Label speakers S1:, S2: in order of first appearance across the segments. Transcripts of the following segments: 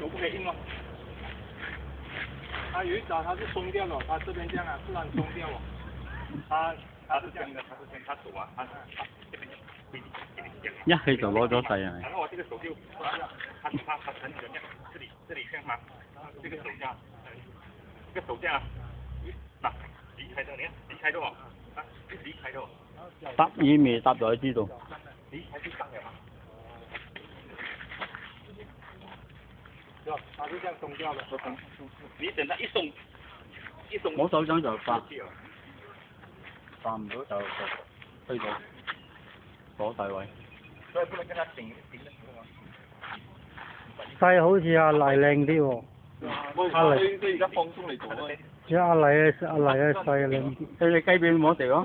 S1: 不可以硬哦。它有一爪它是松掉了，它这边这样啊，突然松掉了。它是这样的，它手啊，它这边
S2: 一氣就攞咗勢啊！
S1: 然后我这个手就，它很准这样，这里像吗？这个手架，这个手架，嗱，離開咗，你看離開咗哦，啊，離開咗。
S2: 搭已未搭就知道。
S1: 離開就搭了嘛。是吧？它是這樣鬆掉的。你等它一鬆，
S2: 我手掌就發唔到就推到鎖晒位。
S1: 所以不能跟它頂的時候啊。
S3: 細好似阿黎靚啲喎。阿黎
S1: 佢而家放鬆嚟做啊。
S3: 阿黎嘅細靚啲。
S2: 你雞髀都冇得食咯。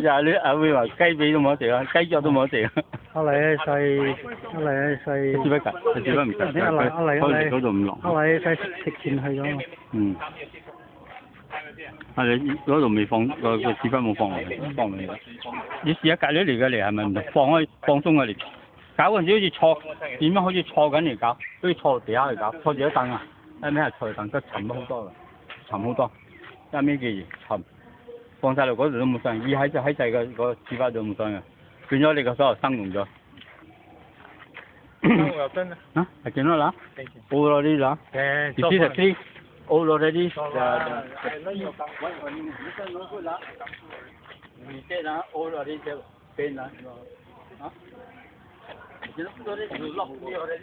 S2: 就係你阿會話雞髀都冇得食啊，雞腳都冇得食啊。
S3: 阿黎嘅細。
S2: 只不過只不唔得，佢嗰度唔落。
S3: 阿黎嘅細食前去咗。
S2: 嗯。啊！你嗰度未放個屎忽冇放落嚟，放落嚟。你試下隔咗嚟嘅嚟係咪唔得？放鬆嘅嚟，搞嗰陣時好似坐點樣？好似坐緊嚟搞，好似坐地下嚟搞，坐住一凳啊！一咩係坐凳，都沉咗好多㗎，沉好多。一咩嘅嘢沉，放晒落嗰度都冇聲，二喺掣嘅個屎忽度冇聲嘅，變咗你個手又生龍咗。啊？係見到啦？冇咯啲啦。你試食啲。already你这呢 already 就变了，啊？你这already 有落掉的。